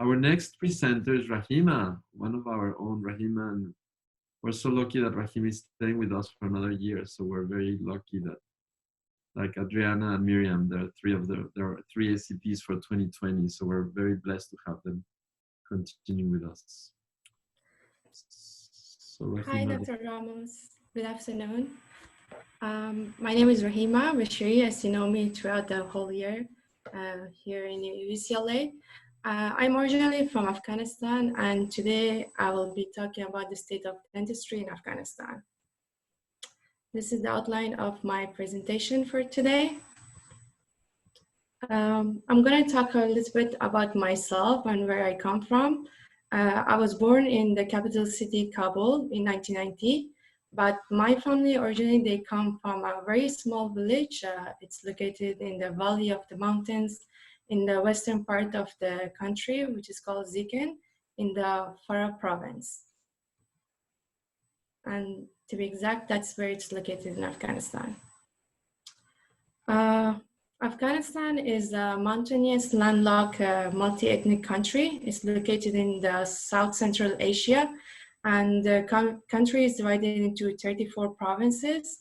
Our next presenter is Rahima, one of our own, Rahima, and we're so lucky that Rahima is staying with us for another year. So we're very lucky that, like Adriana and Miriam, there are three ACPs for 2020. So we're very blessed to have them continue with us. So Hi, Rahima, Dr. Ramos. Good afternoon. My name is Rahima Bashiri, as you know me throughout the whole year here in UCLA. I'm originally from Afghanistan, and today I will be talking about the state of dentistry in Afghanistan. This is the outline of my presentation for today. I'm going to talk a little bit about myself and where I come from. I was born in the capital city, Kabul, in 1990. But my family originally, they come from a very small village. It's located in the valley of the mountains in the western part of the country, which is called Zikin, in the Farah province. And to be exact, that's where it's located in Afghanistan. Afghanistan is a mountainous, landlocked, multi-ethnic country. It's located in the South Central Asia, and the country is divided into 34 provinces.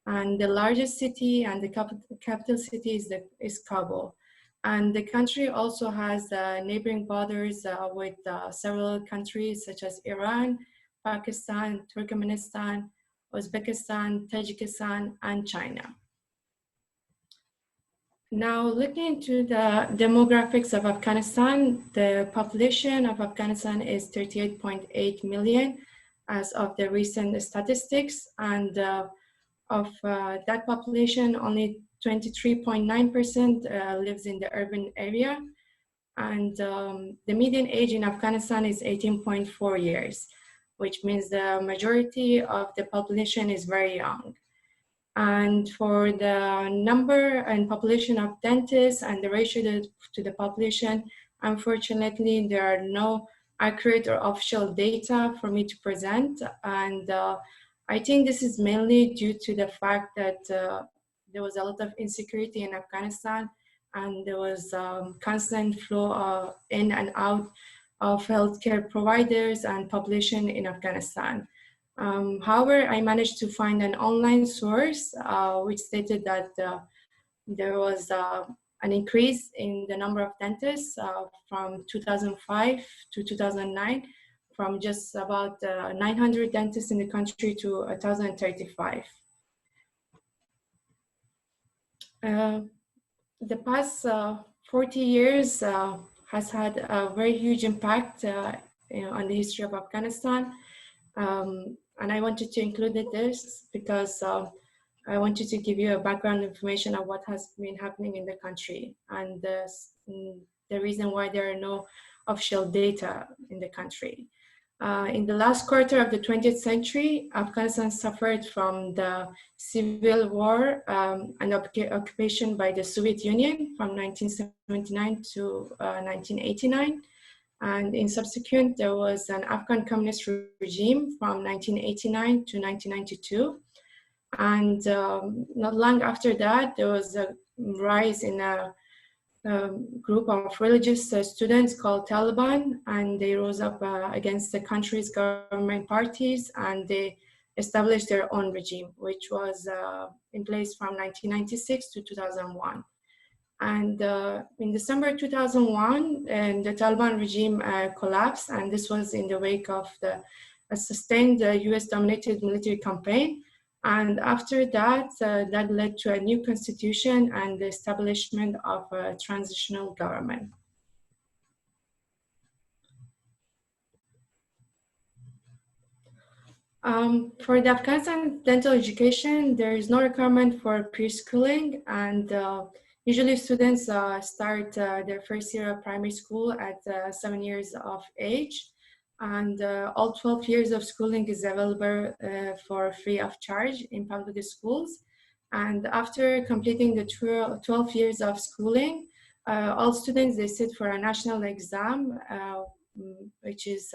And the largest city and the capital city is Kabul. And the country also has neighboring borders with several countries such as Iran, Pakistan, Turkmenistan, Uzbekistan, Tajikistan, and China. Now, looking into the demographics of Afghanistan, the population of Afghanistan is 38.8 million as of the recent statistics, and of that population, only 23.9% lives in the urban area, and the median age in Afghanistan is 18.4 years, which means the majority of the population is very young. And for the number and population of dentists and the ratio to the population, unfortunately, there are no accurate or official data for me to present. And I think this is mainly due to the fact that there was a lot of insecurity in Afghanistan, and there was constant flow in and out of healthcare providers and population in Afghanistan. However, I managed to find an online source which stated that there was an increase in the number of dentists from 2005 to 2009, from just about 900 dentists in the country to 1,035. The past 40 years has had a very huge impact on the history of Afghanistan. And I wanted to include this because I wanted to give you a background information of what has been happening in the country and the reason why there are no official data in the country. In the last quarter of the 20th century, Afghanistan suffered from the civil war and occupation by the Soviet Union from 1979 to 1989. And in subsequent, there was an Afghan communist regime from 1989 to 1992. And not long after that, there was a rise in a group of religious students called Taliban, and they rose up against the country's government parties, and they established their own regime, which was in place from 1996 to 2001. And in December 2001, and the Taliban regime collapsed, and this was in the wake of a sustained US-dominated military campaign. And after that, that led to a new constitution and the establishment of a transitional government. For the Afghanistan dental education, there is no requirement for pre-schooling, and usually students start their first year of primary school at 7 years of age. And all 12 years of schooling is available for free of charge in public schools. And after completing the 12 years of schooling, all students, they sit for a national exam, which is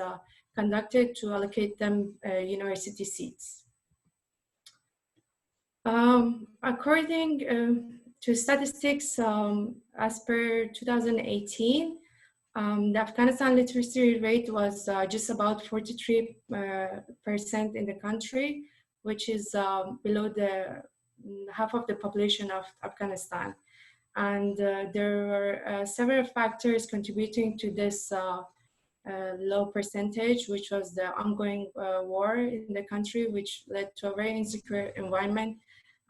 conducted to allocate them university seats. According to statistics, as per 2018, The Afghanistan literacy rate was just about 43% in the country, which is below the half of the population of Afghanistan. And there were several factors contributing to this low percentage, which was the ongoing war in the country, which led to a very insecure environment,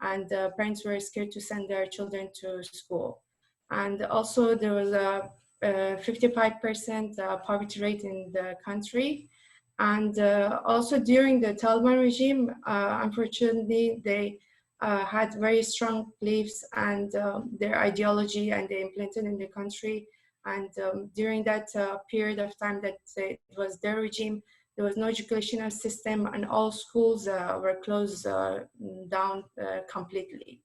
and parents were scared to send their children to school. And also there was a 55% poverty rate in the country. And also during the Taliban regime, unfortunately, they had very strong beliefs and their ideology, and they implemented in the country. And during that period of time that it was their regime, there was no educational system, and all schools were closed down completely.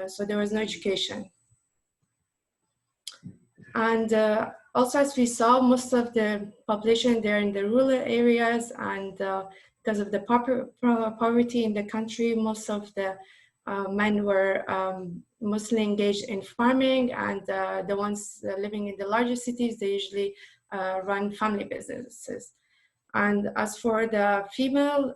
So there was no education. And also, as we saw, most of the population there in the rural areas, and because of the poverty in the country, most of the men were mostly engaged in farming, and the ones living in the larger cities, they usually run family businesses. And as for the females,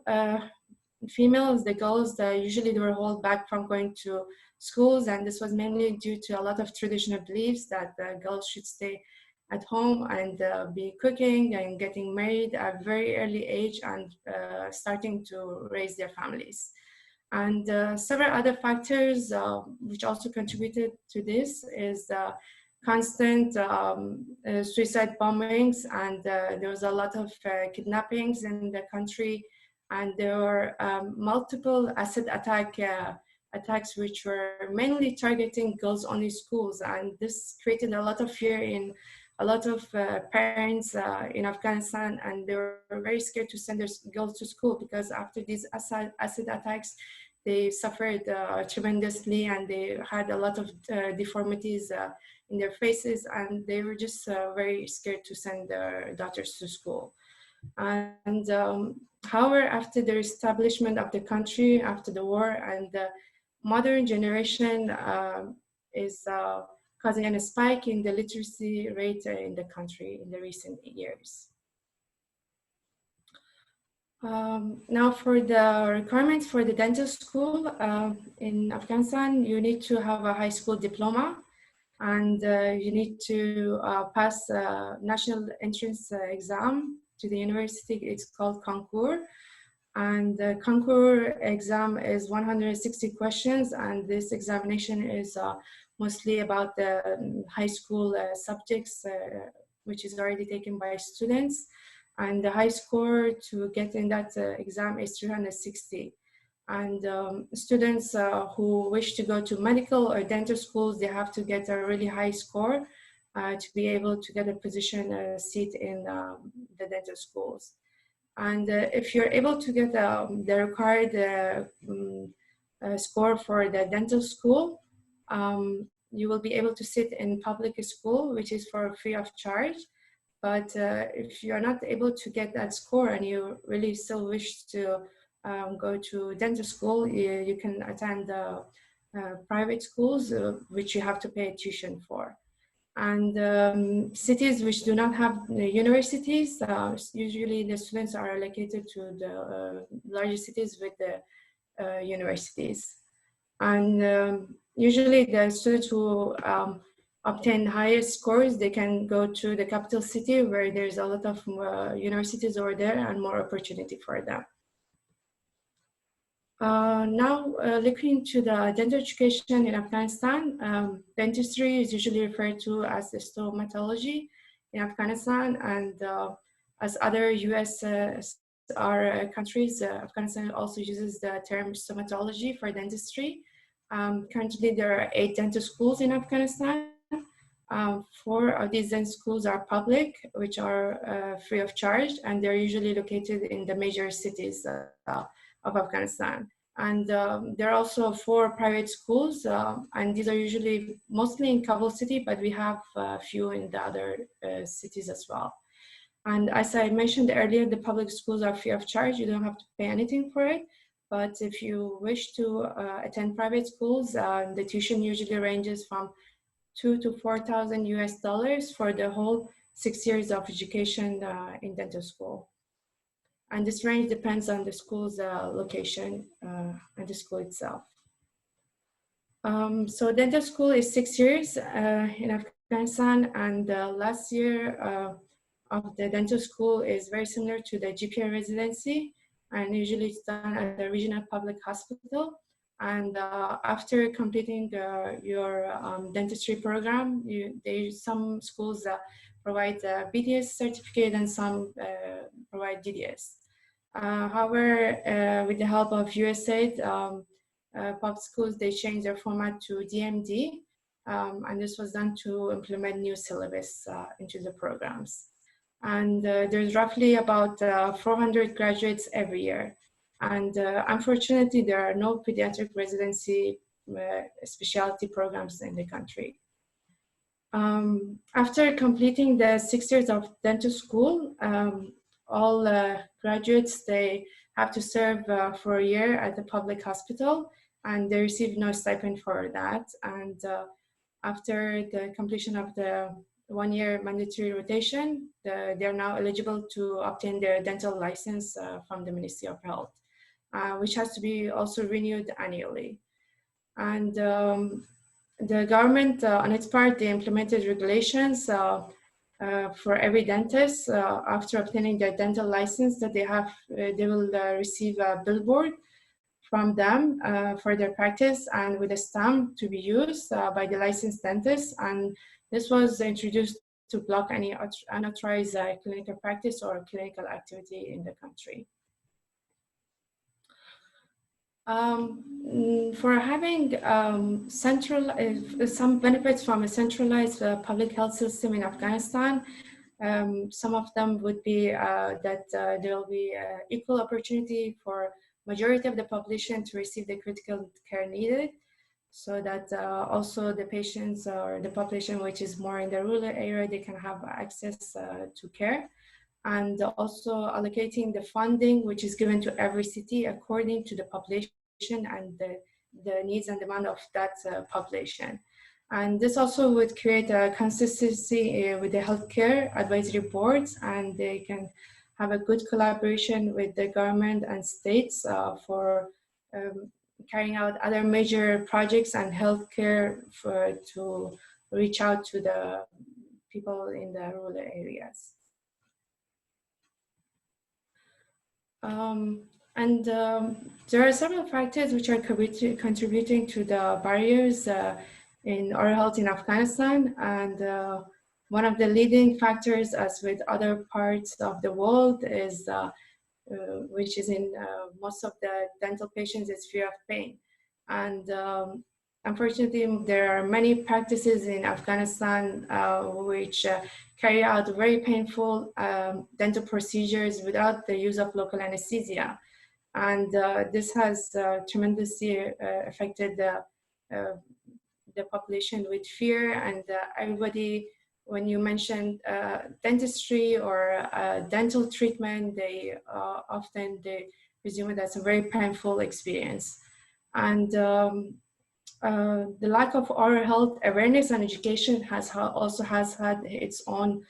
the girls, usually they were held back from going to schools, and this was mainly due to a lot of traditional beliefs that girls should stay at home and be cooking and getting married at a very early age, and starting to raise their families. And several other factors which also contributed to this is constant suicide bombings, and there was a lot of kidnappings in the country, and there were multiple acid attacks which were mainly targeting girls-only schools, and this created a lot of fear in a lot of parents in Afghanistan, and they were very scared to send their girls to school, because after these acid attacks, they suffered tremendously, and they had a lot of deformities in their faces, and they were just very scared to send their daughters to school. And however, after the establishment of the country, after the war, and the modern generation is causing a spike in the literacy rate in the country in the recent years. Now for the requirements for the dental school in Afghanistan, you need to have a high school diploma, and you need to pass a national entrance exam to the university. It's called concours, and the concours exam is 160 questions, and this examination is mostly about the high school subjects, which is already taken by students. And the high score to get in that exam is 360. And students who wish to go to medical or dental schools, they have to get a really high score to be able to get a position seat in the dental schools. And if you're able to get the required score for the dental school, you will be able to sit in public school, which is for free of charge. But if you're not able to get that score and you really still wish to go to dental school, you can attend private schools, which you have to pay tuition for. And cities which do not have universities, usually the students are allocated to the larger cities with the universities. And usually the students who obtain higher scores, they can go to the capital city where there's a lot of universities over there and more opportunity for them. Now, looking into the dental education in Afghanistan, dentistry is usually referred to as the stomatology in Afghanistan, and as other USSR countries, Afghanistan also uses the term stomatology for dentistry. Currently, there are 8 dental schools in Afghanistan. 4 of these dental schools are public, which are free of charge, and they're usually located in the major cities of Afghanistan. And there are also 4 private schools, and these are usually mostly in Kabul city, but we have a few in the other cities as well. And as I mentioned earlier, the public schools are free of charge. You don't have to pay anything for it. But if you wish to attend private schools, the tuition usually ranges from $2,000 to $4,000 US for the whole 6 years of education in dental school. And this range depends on the school's location and the school itself. So dental school is 6 years in Afghanistan, and last year of the dental school is very similar to the GPA residency, and usually it's done at the regional public hospital. And after completing your dentistry program, some schools provide a BDS certificate and some provide DDS. However, with the help of USAID, public schools, they changed their format to DMD, and this was done to implement new syllabus into the programs. And there's roughly about 400 graduates every year. And unfortunately, there are no pediatric residency specialty programs in the country. After completing the 6 years of dental school, all graduates, they have to serve for a year at the public hospital, and they receive no stipend for that. And after the completion of the 1 year mandatory rotation, they are now eligible to obtain their dental license from the Ministry of Health, which has to be also renewed annually. And the government, on its part, they implemented regulations for every dentist after obtaining their dental license that they will receive a billboard from them for their practice and with a stamp to be used by the licensed dentist. And this was introduced to block any unauthorized clinical practice or clinical activity in the country. For having some benefits from a centralized public health system in Afghanistan, some of them would be that there will be equal opportunity for majority of the population to receive the critical care needed, so that also the patients or the population which is more in the rural area, they can have access to care. And also allocating the funding which is given to every city according to the population and the needs and demand of that population. And this also would create a consistency with the healthcare advisory boards, and they can have a good collaboration with the government and states for carrying out other major projects and healthcare to reach out to the people in the rural areas. There are several factors which are contributing to the barriers in oral health in Afghanistan. And one of the leading factors, as with other parts of the world, is which is in most of the dental patients, is fear of pain. And unfortunately, there are many practices in Afghanistan which carry out very painful dental procedures without the use of local anesthesia. And this has tremendously affected the population with fear. And everybody, when you mention dentistry or dental treatment, they often presume it as a very painful experience. And the lack of oral health awareness and education also has had its own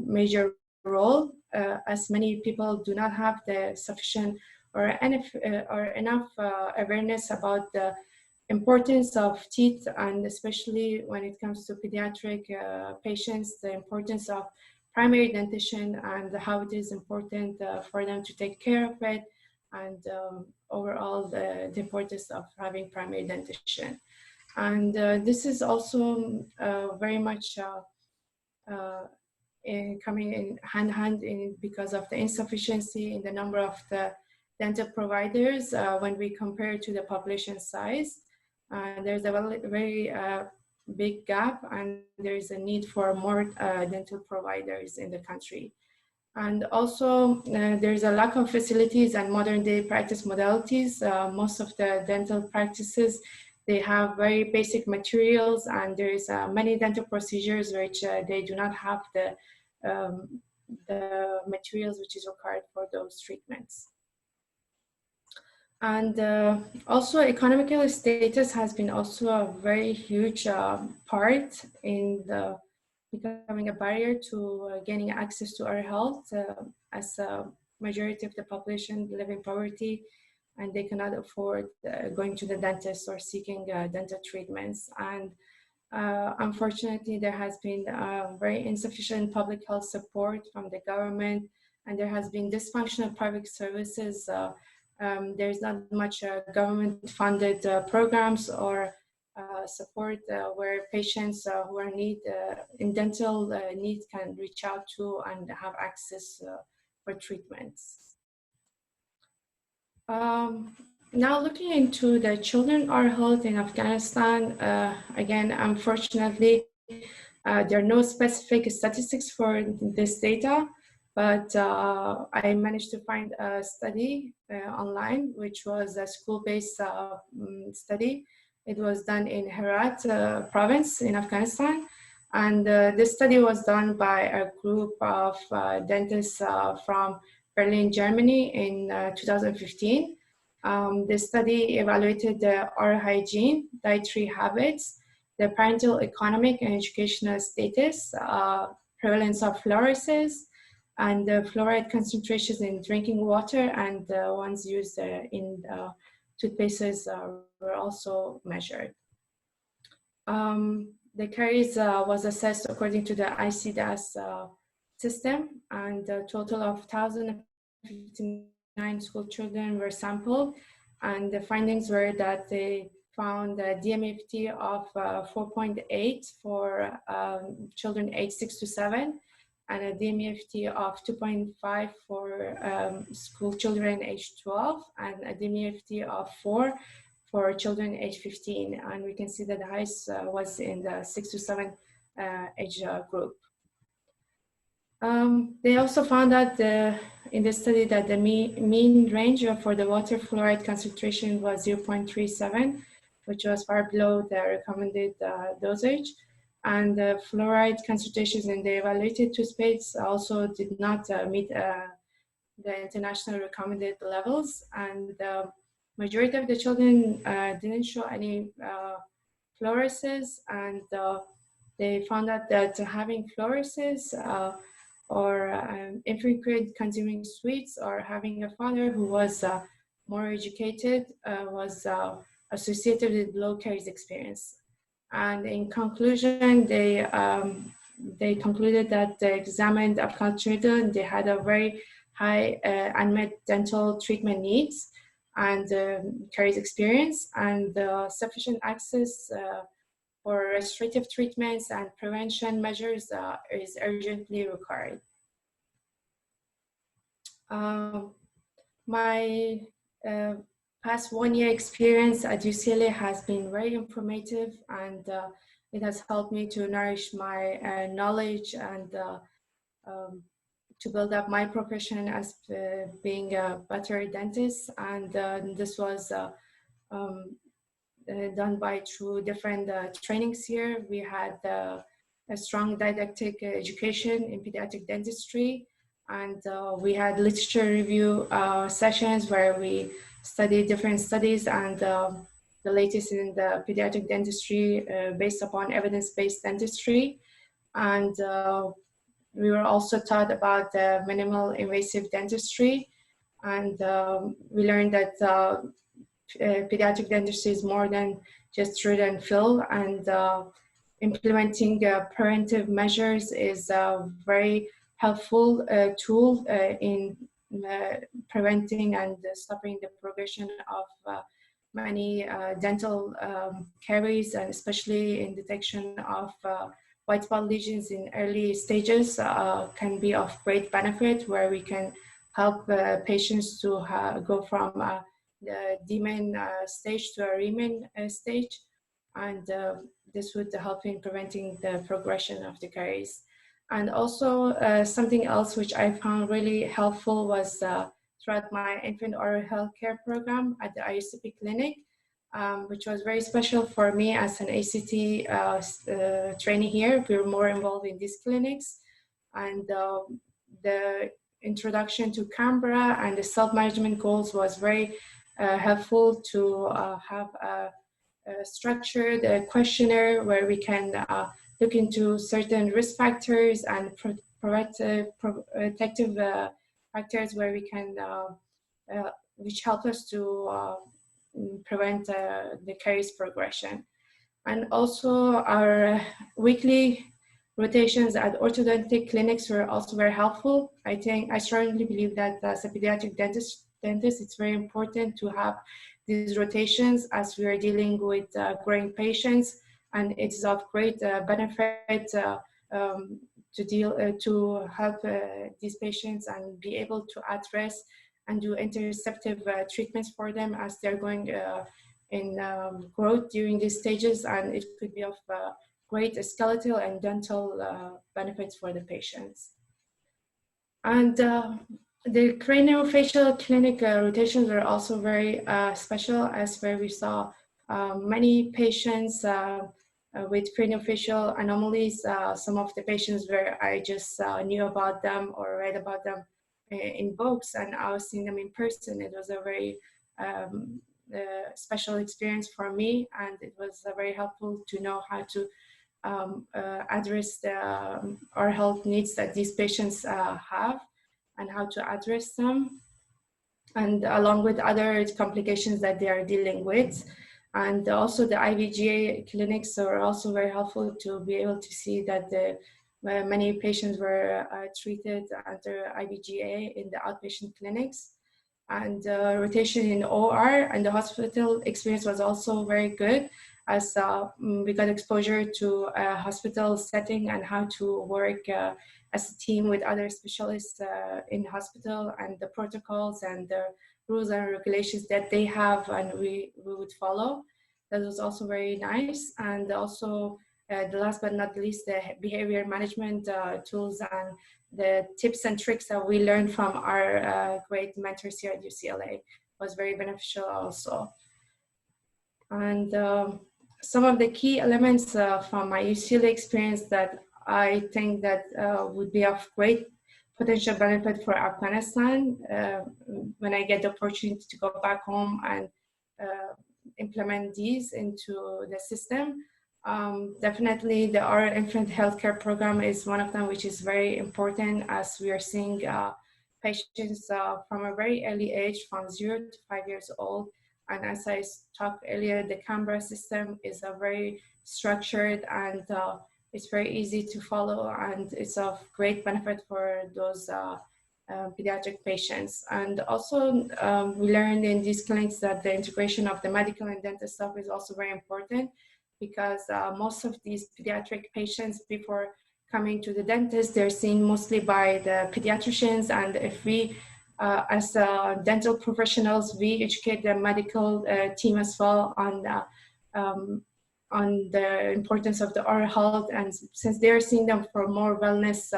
major role, as many people do not have the sufficient or enough awareness about the importance of teeth, and especially when it comes to pediatric patients, the importance of primary dentition and how it is important for them to take care of it, and overall the importance of having primary dentition. And this is also very much coming in hand in because of the insufficiency in the number of the dental providers when we compare to the population size. There's a very big gap, and there is a need for more dental providers in the country. And also, there's a lack of facilities and modern day practice modalities. Most of the dental practices, they have very basic materials, and there's many dental procedures which they do not have the materials which is required for those treatments. And also economical status has been also a very huge part in the becoming a barrier to gaining access to our health, as a majority of the population live in poverty and they cannot afford going to the dentist or seeking dental treatments. And unfortunately, there has been very insufficient public health support from the government, and there has been dysfunctional private services. There's not much government-funded programs or support where patients who are in dental need can reach out to and have access for treatments. Now looking into the children oral health in Afghanistan, again, unfortunately, there are no specific statistics for this data, but I managed to find a study online, which was a school-based study. It was done in Herat province in Afghanistan. And this study was done by a group of dentists from Berlin, Germany in 2015. The study evaluated the oral hygiene, dietary habits, the parental economic and educational status, prevalence of fluorisis, and the fluoride concentrations in drinking water and the ones used in toothpastes were also measured. The caries was assessed according to the ICDAS system, and a total of 1,059 school children were sampled, and the findings were that they found a DMFT of 4.8 for children aged 6 to 7, and a DMFT of 2.5 for school children aged 12, and a DMFT of 4 for children age 15, and we can see that the highest was in the 6 to 7 age group. They also found that in the study that the mean range for the water fluoride concentration was 0.37, which was far below the recommended dosage. And the fluoride concentrations in the evaluated toothpaste also did not meet the international recommended levels. And the majority of the children didn't show any fluorisis, and they found out that having fluorisis or infrequent consuming sweets or having a father who was more educated was associated with low caries experience. And in conclusion, they concluded that the examined Afghan children, they had a very high unmet dental treatment needs and caries experience, and sufficient access for restorative treatments and prevention measures is urgently required. My past 1 year experience at UCLA has been very informative, and it has helped me to nourish my knowledge and to build up my profession as being a better dentist. And this was done by through different trainings here. We had a strong didactic education in pediatric dentistry, and we had literature review sessions where we studied different studies and the latest in the pediatric dentistry based upon evidence-based dentistry. And we were also taught about the minimal invasive dentistry, and we learned that pediatric dentistry is more than just root and fill, and implementing preventive measures is a very helpful tool in preventing and stopping the progression of many dental caries, and especially in detection of white spot lesions in early stages can be of great benefit, where we can help patients to go from the Demon stage to a Riemann stage, and this would help in preventing the progression of the caries. And also something else which I found really helpful was throughout my infant oral health care program at the IUCP clinic, which was very special for me as an ACT trainee here. We were more involved in these clinics, and the introduction to Canberra and the self-management goals was very helpful to have a structured questionnaire where we can look into certain risk factors and protective factors where we can, which help us to prevent the caries progression. And also our weekly rotations at orthodontic clinics were also very helpful. I strongly believe that as a pediatric dentist, it's very important to have these rotations as we are dealing with growing patients, and it's of great benefit to help these patients and be able to address and do interceptive treatments for them as they're going in growth during these stages, and it could be of great skeletal and dental benefits for the patients. And the craniofacial clinic rotations were also very special, as where we saw many patients with craniofacial anomalies. Some of the patients where I just knew about them or read about them in books, and I was seeing them in person. It was a very special experience for me, and it was very helpful to know how to address the oral health needs that these patients have and how to address them, and along with other complications that they are dealing with. And also the IVGA clinics are also very helpful to be able to see that many patients were treated under IVGA in the outpatient clinics. And rotation in OR and the hospital experience was also very good, as we got exposure to a hospital setting and how to work as a team with other specialists in hospital, and the protocols and the rules and regulations that they have and we would follow. That was also very nice. And also the last but not least, the behavior management tools and the tips and tricks that we learned from our great mentors here at UCLA was very beneficial also. And some of the key elements from my UCLA experience that I think that would be of great potential benefit for Afghanistan when I get the opportunity to go back home and implement these into the system. Definitely the oral infant healthcare program is one of them, which is very important, as we are seeing patients from a very early age, from 0 to 5 years old. And as I talked earlier, the Canberra system is a very structured and it's very easy to follow, and it's of great benefit for those pediatric patients. And also we learned in these clinics that the integration of the medical and dental staff is also very important, because most of these pediatric patients, before coming to the dentist, they're seen mostly by the pediatricians. And if we, as dental professionals, we educate the medical team as well on the importance of the oral health. And since they're seeing them for more wellness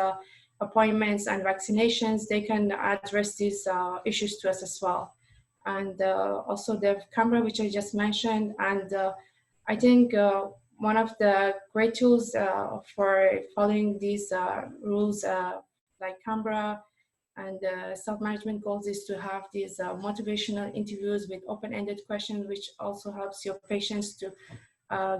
appointments and vaccinations, they can address these issues to us as well. And also the Canberra, which I just mentioned. And I think one of the great tools for following these rules like Canberra and self-management goals is to have these motivational interviews with open-ended questions, which also helps your patients to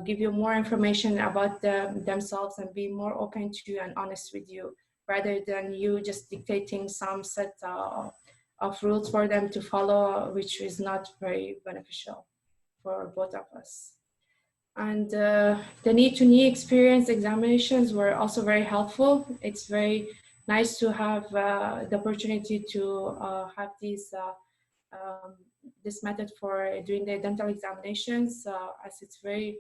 give you more information about themselves and be more open to you and honest with you, rather than you just dictating some set of rules for them to follow, which is not very beneficial for both of us. And the knee-to-knee experience examinations were also very helpful. It's very nice to have the opportunity to have these this method for doing the dental examinations, as it's very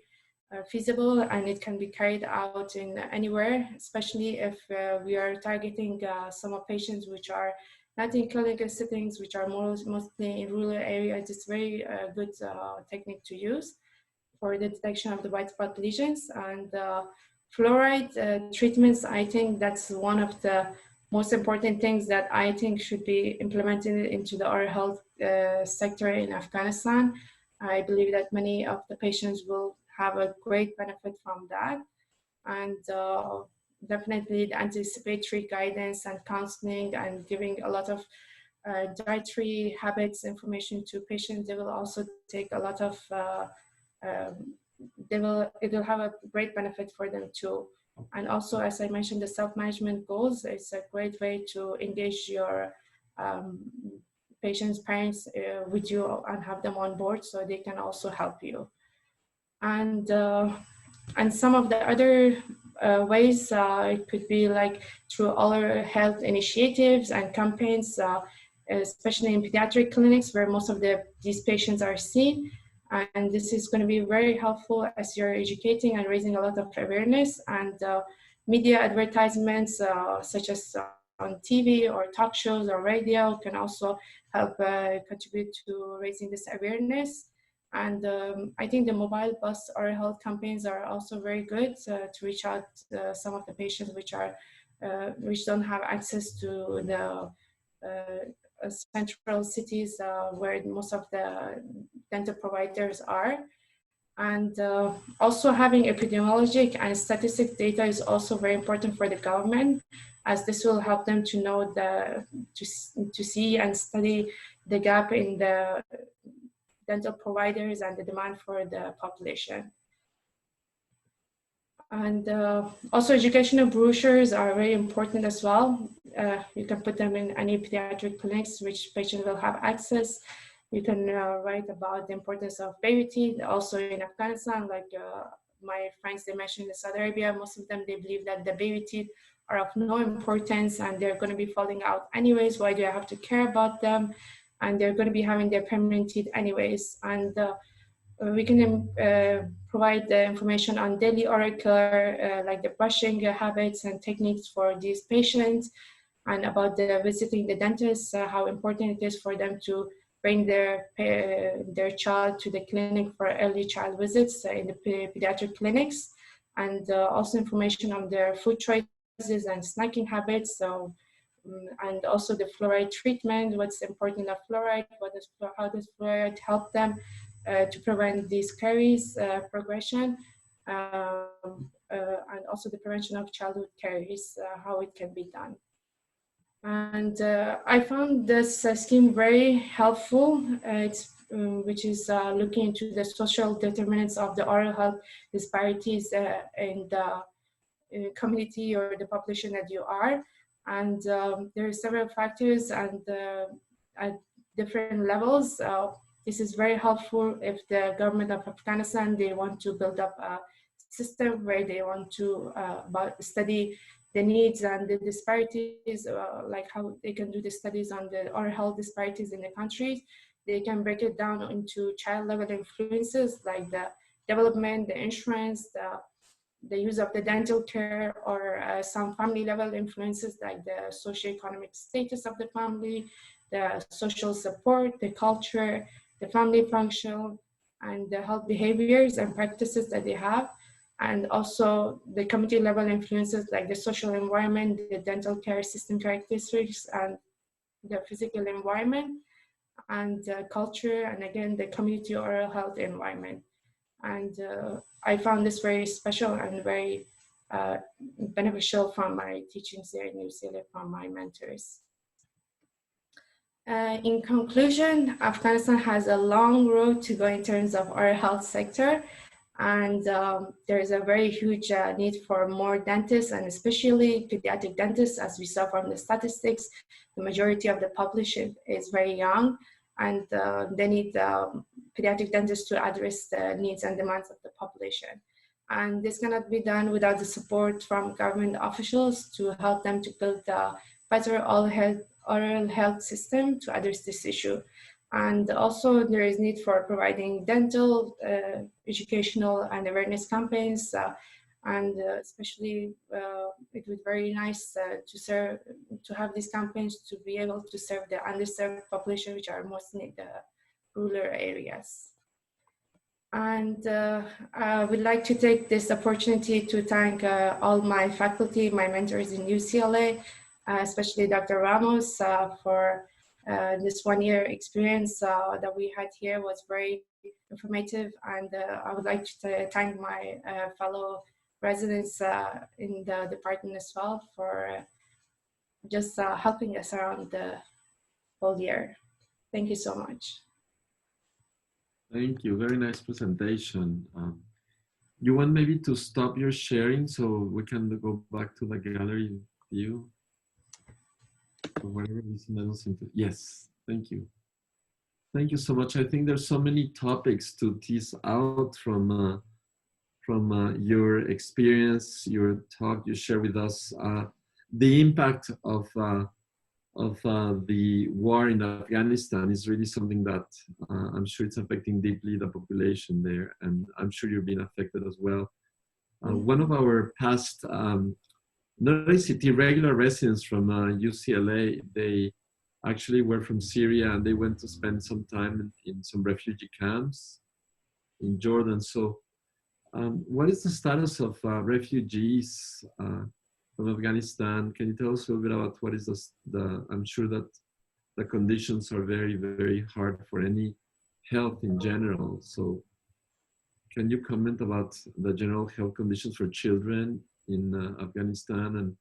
feasible and it can be carried out in anywhere, especially if we are targeting some of patients which are not in clinical settings, which are mostly in rural areas. It's very good technique to use for the detection of the white spot lesions. And fluoride treatments, I think that's one of the most important things that I think should be implemented into the oral health sector in Afghanistan. I believe that many of the patients will have a great benefit from that. And definitely the anticipatory guidance and counseling and giving a lot of dietary habits information to patients, they will also take a lot of, it will have a great benefit for them too. And also, as I mentioned, the self-management goals, it's a great way to engage your um, patients' parents with you and have them on board so they can also help you. And some of the other ways, it could be like through other health initiatives and campaigns, especially in pediatric clinics where most of these patients are seen. And this is going to be very helpful as you're educating and raising a lot of awareness. And media advertisements, such as on TV or talk shows or radio, can also help contribute to raising this awareness. And I think the mobile bus oral health campaigns are also very good to reach out some of the patients which don't have access to the central cities where most of the dental providers are. And also having epidemiologic and statistic data is also very important for the government, as this will help them to know to see and study the gap in the dental providers and the demand for the population. And also educational brochures are very important as well. You can put them in any pediatric clinics which patients will have access. You can write about the importance of baby teeth. Also in Afghanistan, like my friends, they mentioned in Saudi Arabia, most of them, they believe that the baby teeth are of no importance and they're going to be falling out anyways. Why do I have to care about them? And they're going to be having their permanent teeth anyways. And we can provide the information on daily oral care, like the brushing habits and techniques for these patients, and about visiting the dentist, how important it is for them to bring their child to the clinic for early child visits in the pediatric clinics, and also information on their food choices and snacking habits. So and also the fluoride treatment, what's important of fluoride, how does fluoride help them to prevent these caries progression, and also the prevention of childhood caries, how it can be done. And I found this scheme very helpful. Which is looking into the social determinants of the oral health disparities in the community or the population that you are. And there are several factors and at different levels. This is very helpful if the government of Afghanistan, they want to build up a system where they want to study the needs and the disparities, like how they can do the studies on the oral health disparities in the countries. They can break it down into child level influences like the development, the insurance, the use of the dental care, or some family level influences like the socioeconomic status of the family, the social support, the culture, the family function, and the health behaviors and practices that they have. And also the community level influences like the social environment, the dental care system characteristics, and the physical environment, and culture, and again, the community oral health environment. And I found this very special and very beneficial from my teachings there in UCLA from my mentors. In conclusion, Afghanistan has a long road to go in terms of our health sector, and there is a very huge need for more dentists, and especially pediatric dentists. As we saw from the statistics, the majority of the population is very young, and they need pediatric dentists to address the needs and demands of the population. And this cannot be done without the support from government officials to help them to build a better oral health system to address this issue. And also there is need for providing dental, educational and awareness campaigns, and especially it would be very nice to have these campaigns to be able to serve the underserved population, which are mostly in the rural areas. And I would like to take this opportunity to thank all my faculty, my mentors in UCLA, especially Dr. Ramos, for this 1 year experience that we had here was very informative. And I would like to thank my fellow residents in the department as well for just helping us around the whole year. Thank you so much. Thank you. Very nice presentation. You want maybe to stop your sharing so we can go back to the gallery view? For whatever reason, I don't seem to. Yes, thank you. Thank you so much. I think there's so many topics to tease out from your experience, your talk you share with us, the impact of the war in Afghanistan is really something that I'm sure it's affecting deeply the population there, and I'm sure you're being affected as well. One of our past not ACT regular residents from UCLA, they actually were from Syria and they went to spend some time in some refugee camps in Jordan. So what is the status of refugees from Afghanistan? Can you tell us a little bit about what is I'm sure that the conditions are very, very hard for any health in general. So can you comment about the general health conditions for children in Afghanistan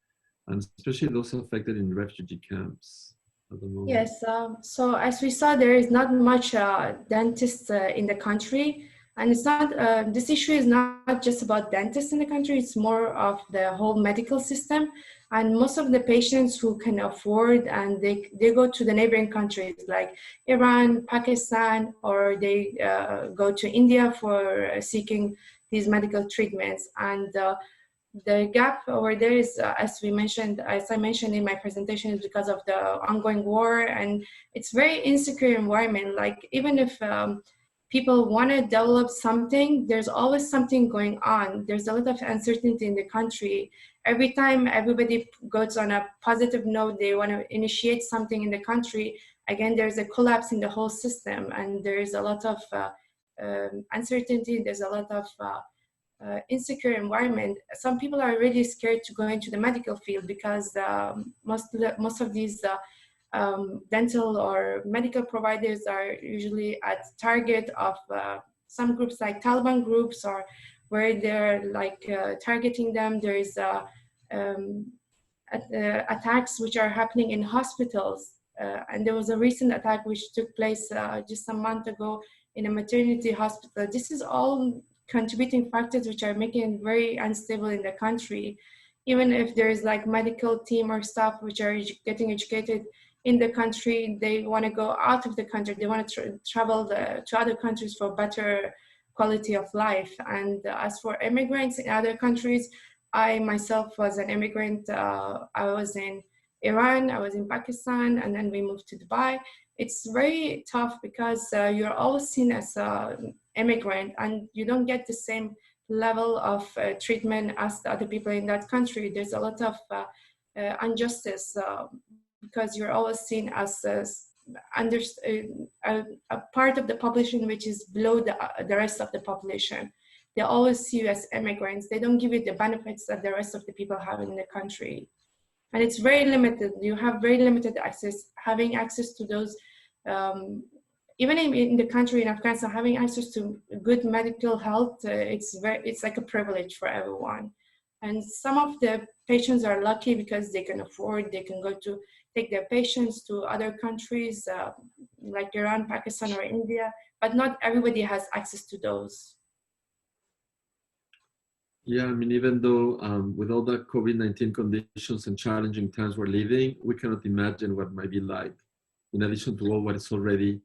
and especially those affected in refugee camps at the moment? Yes, so as we saw, there is not much dentists in the country, and it's not. This issue is not just about dentists in the country. It's more of the whole medical system, and most of the patients who can afford and they go to the neighboring countries like Iran, Pakistan, or they go to India for seeking these medical treatments. And the gap over there is, as I mentioned in my presentation, is because of the ongoing war, and it's very insecure environment. Like even if people want to develop something, there's always something going on. There's a lot of uncertainty in the country. Every time everybody goes on a positive note, they want to initiate something in the country, again, there's a collapse in the whole system, and there's a lot of uncertainty. There's a lot of insecure environment. Some people are really scared to go into the medical field because most of these dental or medical providers are usually at target of some groups like Taliban groups, or where they're like targeting them. There is um, attacks which are happening in hospitals. And there was a recent attack which took place just a month ago in a maternity hospital. This is all contributing factors which are making it very unstable in the country. Even if there's like medical team or staff which are getting educated in the country, they want to go out of the country. They want to travel to other countries for better quality of life. And as for immigrants in other countries, I myself was an immigrant. I was in Iran, I was in Pakistan, and then we moved to Dubai. It's very tough because you're always seen as an immigrant and you don't get the same level of treatment as the other people in that country. There's a lot of injustice because you're always seen as under, a part of the population which is below the rest of the population. They always see you as immigrants. They don't give you the benefits that the rest of the people have in the country. And it's very limited. You have very limited access. Having access to those, even in the country in Afghanistan, having access to good medical health, it's like a privilege for everyone. And some of the patients are lucky because they can afford, they can go to take their patients to other countries like Iran, Pakistan, or India, but not everybody has access to those. Yeah, I mean, even though with all the COVID-19 conditions and challenging times we're living, we cannot imagine what might be like, in addition to all what is already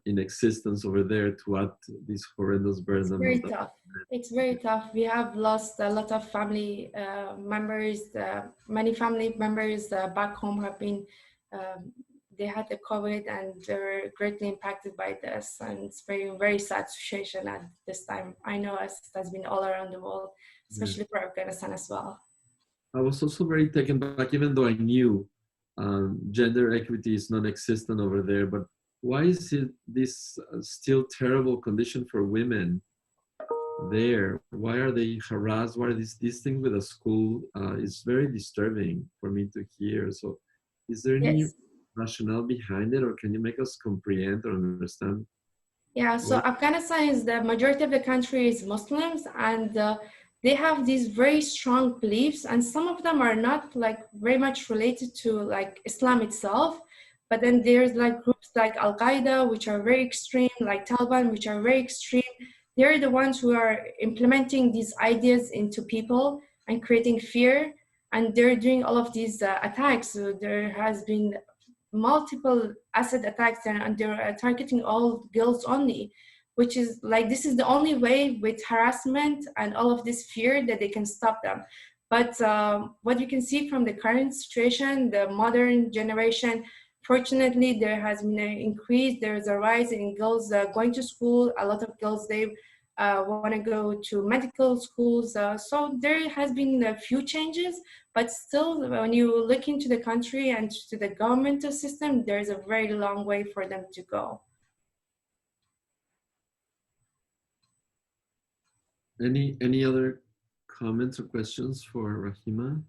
in existence over there, to add this horrendous burden. It's very tough. It's very tough. We have lost a lot of family members. Many family members back home have been, they had the COVID and they're greatly impacted by this. And it's very, very sad situation at this time. I know it has been all around the world, Yeah. especially for Afghanistan as well. I was also very taken back, even though I knew gender equity is non-existent over there, but why is it this still terrible condition for women there? Why are they harassed? Why are these things with the school? It's very disturbing for me to hear. So is there any Yes. rationale behind it, or can you make us comprehend or understand? Yeah, so Afghanistan is the majority of the country is Muslims, and they have these very strong beliefs, and some of them are not like very much related to like Islam itself, but then there's like groups like Al Qaeda, which are very extreme, like Taliban, which are very extreme. they're the ones who are implementing these ideas into people and creating fear, and they're doing all of these attacks. So there has been multiple acid attacks, and they're targeting all girls only, which is like, this is the only way with harassment and all of this fear that they can stop them. But what you can see from the current situation, the modern generation, fortunately, there has been an increase. There's a rise in girls going to school. A lot of girls, they want to go to medical schools. So there has been a few changes, but still, when you look into the country and to the governmental system, there's a very long way for them to go. Any other comments or questions for Rahima?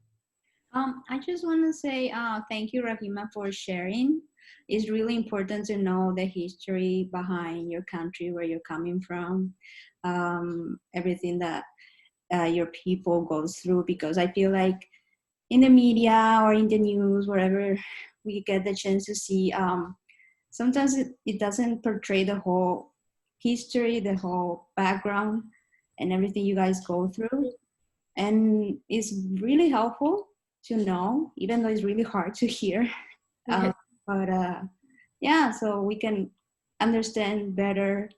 I just want to say thank you, Rahima, for sharing. It's really important to know the history behind your country, where you're coming from, everything that your people goes through, because I feel like in the media or in the news, wherever we get the chance to see, sometimes it doesn't portray the whole history, the whole background, and everything you guys go through. And it's really helpful to know, even though it's really hard to hear. But yeah, so we can understand better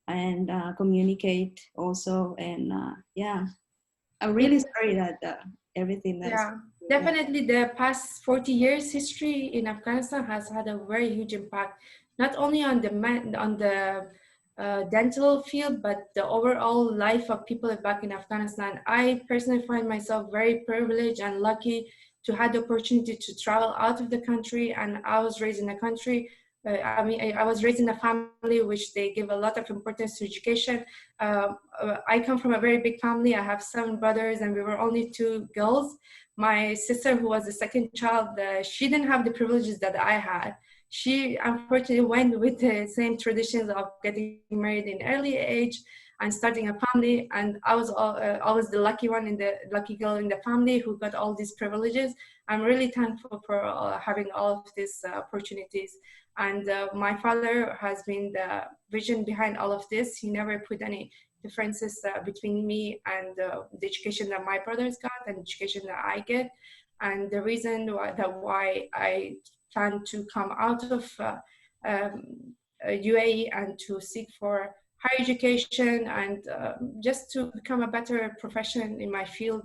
and communicate also. And yeah, I'm really sorry that everything that's... Yeah, definitely the past 40 years history in Afghanistan has had a very huge impact, not only on the dental field, but the overall life of people back in Afghanistan. I personally find myself very privileged and lucky to have the opportunity to travel out of the country, and I was raised in a country. I was raised in a family which they give a lot of importance to education. I come from a very big family. I have 7 brothers, and we were only 2 girls. My sister, who was the second child, she didn't have the privileges that I had. She unfortunately went with the same traditions of getting married in early age and starting a family. And I was always the lucky one, lucky girl in the family who got all these privileges. I'm really thankful for having all of these opportunities. And my father has been the vision behind all of this. He never put any differences between me and the education that my brothers got and education that I get. And the reason why I plan to come out of UAE and to seek for higher education and just to become a better professional in my field,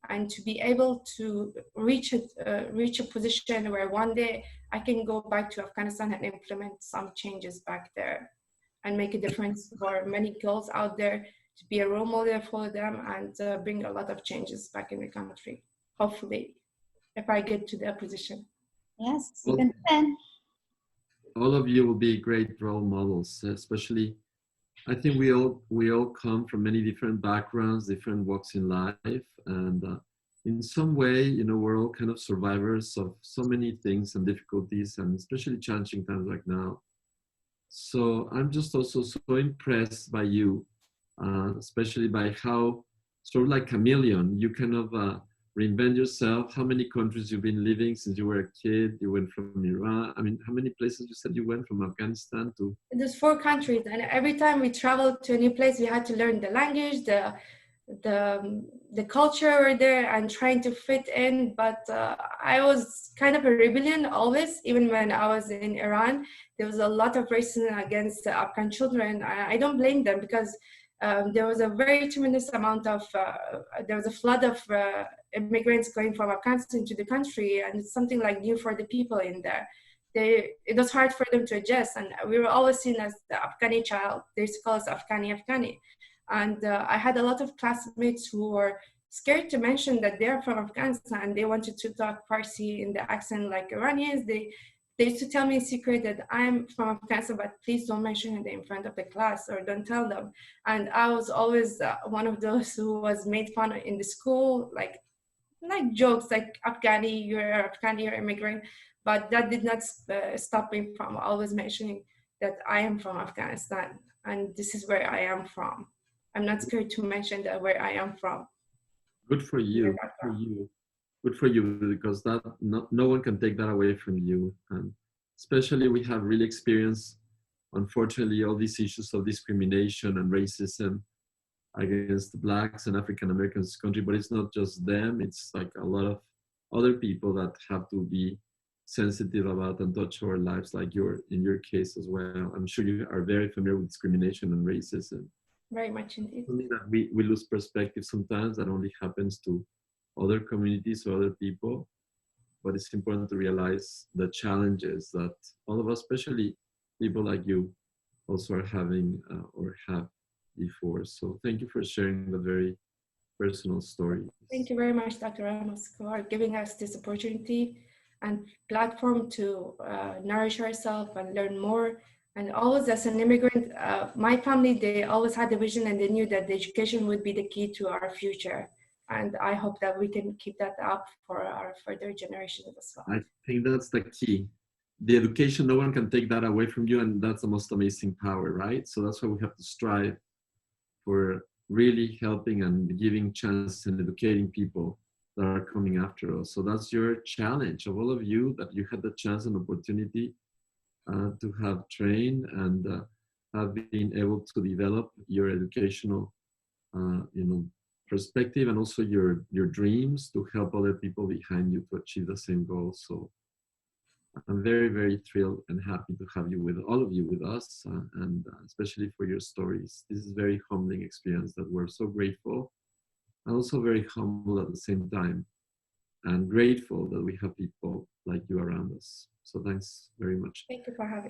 and to be able to reach a position where one day I can go back to Afghanistan and implement some changes back there and make a difference for many girls out there, to be a role model for them and bring a lot of changes back in the country, hopefully, if I get to that position. Yes, Well, you can. all of you will be great role models, especially I think we all come from many different backgrounds, different walks in life, and in some way, you know, we're all kind of survivors of so many things and difficulties, and especially challenging times like now. So I'm just also so impressed by you, especially by how sort of like chameleon, you kind of reinvent yourself. How many countries you've been living since you were a kid? You went from Iran. I mean, how many places you said you went from Afghanistan to? There's 4 countries, and every time we traveled to a new place, we had to learn the language, the culture over there, and trying to fit in. But I was kind of a rebellion always, even when I was in Iran. There was a lot of racism against the Afghan children. I don't blame them, because there was a very tremendous amount of, there was a flood of immigrants going from Afghanistan to the country, and it's something like new for the people in there. It was hard for them to adjust, and we were always seen as the Afghani child. They used to call us Afghani. And I had a lot of classmates who were scared to mention that they're from Afghanistan, and they wanted to talk Farsi in the accent like Iranians. They used to tell me in secret that I'm from Afghanistan, but please don't mention it in front of the class, or don't tell them. And I was always one of those who was made fun of in the school, like jokes like Afghani, you're immigrant. But that did not stop me from always mentioning that I am from Afghanistan, and this is where I am from. I'm not scared to mention that where I am from. Good for you. Good for you, because that no one can take that away from you. And especially we have really experienced, unfortunately, all these issues of discrimination and racism against the blacks and African Americans in this country, but it's not just them. It's like a lot of other people that have to be sensitive about and touch our lives, like in your case as well. I'm sure you are very familiar with discrimination and racism. Very much indeed. Something that we lose perspective sometimes, that only happens to other communities or other people. But it's important to realize the challenges that all of us, especially people like you, also are having or have before. So thank you for sharing the very personal story. Thank you very much, Dr. Ramos, for giving us this opportunity and platform to nourish ourselves and learn more. And always, as an immigrant, my family, they always had the vision and they knew that the education would be the key to our future. And I hope that we can keep that up for our further generations as well. I think that's the key. The education, no one can take that away from you, and that's the most amazing power, right? So that's why we have to strive for really helping and giving chances and educating people that are coming after us. So that's your challenge of all of you, that you had the chance and opportunity to have trained and have been able to develop your educational, perspective, and also your dreams to help other people behind you to achieve the same goal. So I'm very, very thrilled and happy to have you with all of you with us, and especially for your stories. This is a very humbling experience that we're so grateful, and also very humble at the same time, and grateful that we have people like you around us. So thanks very much. Thank you for having me.